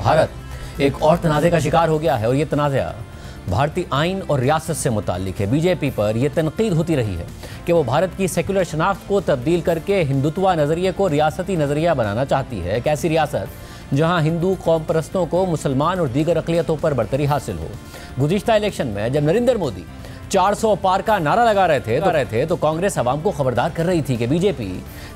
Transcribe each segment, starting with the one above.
भारत एक और तनाज़े का शिकार हो गया है और ये तनाज़ा भारतीय आइन और रियासत से मुताल्लिक है। बीजेपी पर यह तनकीद होती रही है कि वो भारत की सेकुलर शनाख्त को तब्दील करके हिंदुत्व नज़रिए को रियासती नज़रिया बनाना चाहती है। एक ऐसी रियासत जहां हिंदू कौम परस्तों को मुसलमान और दीगर अक़लियतों पर बरतरी हासिल हो। गुज़िश्ता इलेक्शन में जब नरेंद्र मोदी 400 पार का नारा लगा रहे थे तो कांग्रेस अवाम को खबरदार कर रही थी कि बीजेपी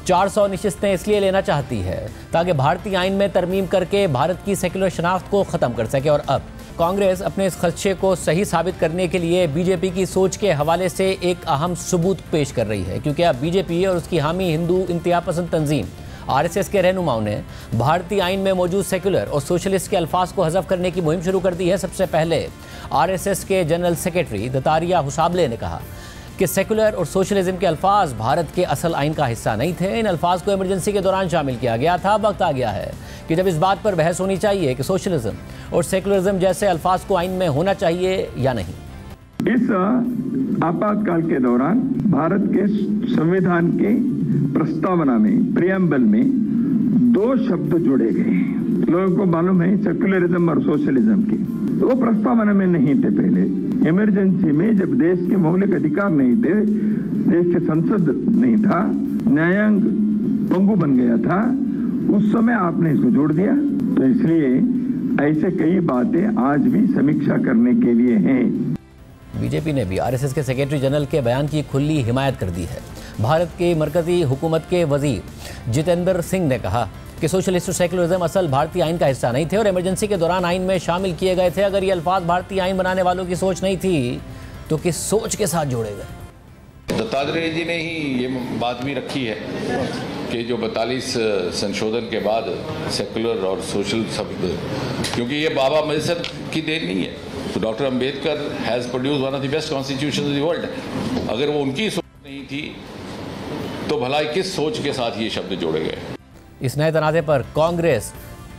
400 नशिस्तें इसलिए लेना चाहती है ताकि भारतीय आइन में तरमीम करके भारत की सेकुलर शनाख्त को ख़त्म कर सके। और अब कांग्रेस अपने इस खदशे को सही साबित करने के लिए बीजेपी की सोच के हवाले से एक अहम सबूत पेश कर रही है, क्योंकि अब बीजेपी और उसकी हामी हिंदू इंतहा पसंद तंजीम आरएसएस के रहनुमाओं ने भारतीय आइन में मौजूद सेकुलर और सोशलिस्ट के अल्फाज को हज़फ करने की मुहिम शुरू कर दी है। सबसे पहले आरएसएस के जनरल सेक्रेटरी दत्तात्रेय होसाबले ने कहा कि सेकुलर और सोशलिज्म के अल्फाज भारत के असल आइन का हिस्सा नहीं थे। इन अल्फाज को इमरजेंसी के दौरान शामिल किया गया था। वक्त आ गया है कि जब इस बात पर बहस होनी चाहिए कि सोशलिज्म और सेकुलरिज्म जैसे अल्फाज को आइन में होना चाहिए या नहीं। इस आपातकाल के दौरान भारत के संविधान के प्रस्तावना में प्रियम्बल में 2 शब्द जोड़े गए। लोगों को मालूम है सेकुलरिज्म और सोशलिज्म के, वो प्रस्तावना में नहीं थे। पहले इमरजेंसी में जब देश के मौलिक अधिकार नहीं थे, देश के संसद नहीं था, न्यायांग पंगु बन गया था, उस समय आपने इसको जोड़ दिया। तो इसलिए ऐसे कई बातें आज भी समीक्षा करने के लिए हैं। बीजेपी ने भी आरएसएस के सेक्रेटरी जनरल के बयान की खुली हिमायत कर दी है। भारत के मरकजी हुकूमत के वजीर जितेंद्र सिंह ने कहा कि सोशलिस्ट और सेकुलरिज्म असल भारतीय आइन का हिस्सा नहीं थे और इमरजेंसी के दौरान आइन में शामिल किए गए थे। अगर ये अल्फाज भारतीय आइन बनाने वालों की सोच नहीं थी तो किस सोच के साथ जोड़े गए? दत्तात्रेय जी ने ही ये बात भी रखी है कि जो 42 संशोधन के बाद सेकुलर और सोशल शब्द, क्योंकि ये बाबा मजहब की देन नहीं है, तो doctor Ambedkar has produce one of the best constitution of the world. अगर वो उनकी सोच नहीं थी तो भला किस सोच के साथ ये शब्द जोड़े गए? इस नए तनाज़े पर कांग्रेस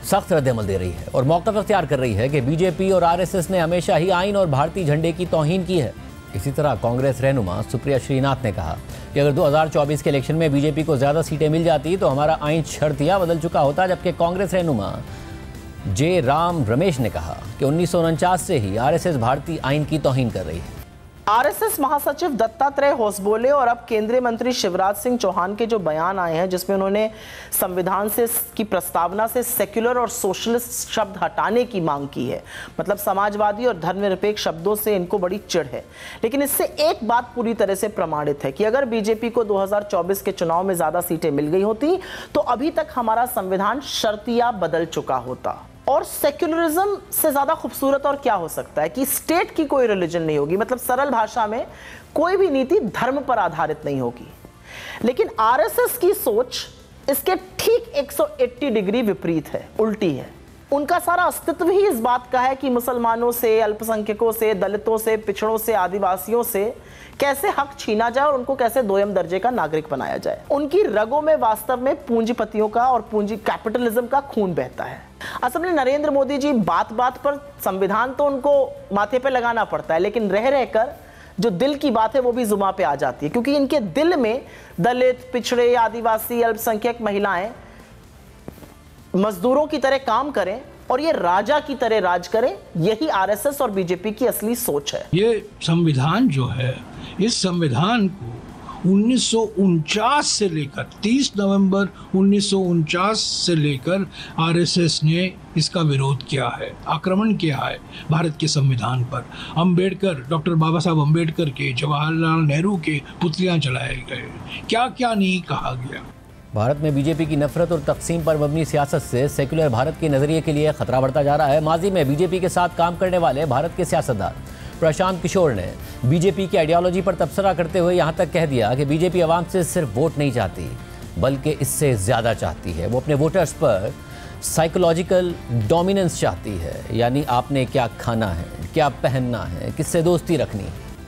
सख्त रद्द-ए-अमल दे रही है और मौक़िफ़ अख्तियार कर रही है कि बीजेपी और आरएसएस ने हमेशा ही आइन और भारतीय झंडे की तौहीन की है। इसी तरह कांग्रेस रहनुमा सुप्रिया श्रीनाथ ने कहा कि अगर 2024 के इलेक्शन में बीजेपी को ज़्यादा सीटें मिल जाती तो हमारा आइन शर्तिया बदल चुका होता। जबकि कांग्रेस रहनुमा जे राम रमेश ने कहा कि 1949 से ही आरएसएस भारतीय आइन की तौहीन कर रही है। आरएसएस महासचिव दत्तात्रेय होसबोले और अब केंद्रीय मंत्री शिवराज सिंह चौहान के जो बयान आए हैं, जिसमें उन्होंने संविधान से की प्रस्तावना से सेक्युलर और सोशलिस्ट शब्द हटाने की मांग की है, मतलब समाजवादी और धर्मनिरपेक्ष शब्दों से इनको बड़ी चिढ़ है। लेकिन इससे एक बात पूरी तरह से प्रमाणित है कि अगर बीजेपी को 2024 के चुनाव में ज्यादा सीटें मिल गई होती तो अभी तक हमारा संविधान शर्तिया बदल चुका होता। और सेक्युलरिज्म से ज्यादा खूबसूरत और क्या हो सकता है कि स्टेट की कोई रिलीजन नहीं होगी, मतलब सरल भाषा में कोई भी नीति धर्म पर आधारित नहीं होगी। लेकिन आरएसएस की सोच इसके ठीक 180 डिग्री विपरीत है, उल्टी है। उनका सारा अस्तित्व ही इस बात का है कि मुसलमानों से, अल्पसंख्यकों से, दलितों से, पिछड़ों से, आदिवासियों से कैसे हक छीना जाए और उनको कैसे दोयम दर्जे का नागरिक बनाया जाए। उनकी रगों में वास्तव में पूंजीपतियों का और पूंजी कैपिटलिज्म का खून बहता है। असल में नरेंद्र मोदी जी बात बात पर संविधान तो उनको माथे पे लगाना पड़ता है, लेकिन रह रहकर जो दिल की बात है वो भी जुबान पे आ जाती है, क्योंकि इनके दिल में दलित, पिछड़े, आदिवासी, अल्पसंख्यक महिलाएं मजदूरों की तरह काम करें और ये राजा की तरह राज करें। यही आरएसएस और बीजेपी की असली सोच है। ये संविधान जो है, इस संविधान को 1949 से लेकर 30 नवंबर 1949 से लेकर आरएसएस ने इसका विरोध किया है, आक्रमण किया है भारत के संविधान पर। अंबेडकर, डॉक्टर बाबा साहब अंबेडकर के, जवाहरलाल नेहरू के पुतलियां जलाए गए, क्या क्या नहीं कहा गया। भारत में बीजेपी की नफरत और तकसीम पर मबनी सियासत से सेकुलर भारत के नज़रिए के लिए खतरा बढ़ता जा रहा है। माजी में बीजेपी के साथ काम करने वाले भारत के सियासतदान प्रशांत किशोर ने बीजेपी की आइडियोलॉजी पर तबसरा करते हुए यहाँ तक कह दिया कि बीजेपी आवाम से सिर्फ वोट नहीं चाहती बल्कि इससे ज़्यादा चाहती है। वो अपने वोटर्स पर साइकोलॉजिकल डोमिनेंस चाहती है, यानी आपने क्या खाना है, क्या पहनना है, किससे दोस्ती रखनी है।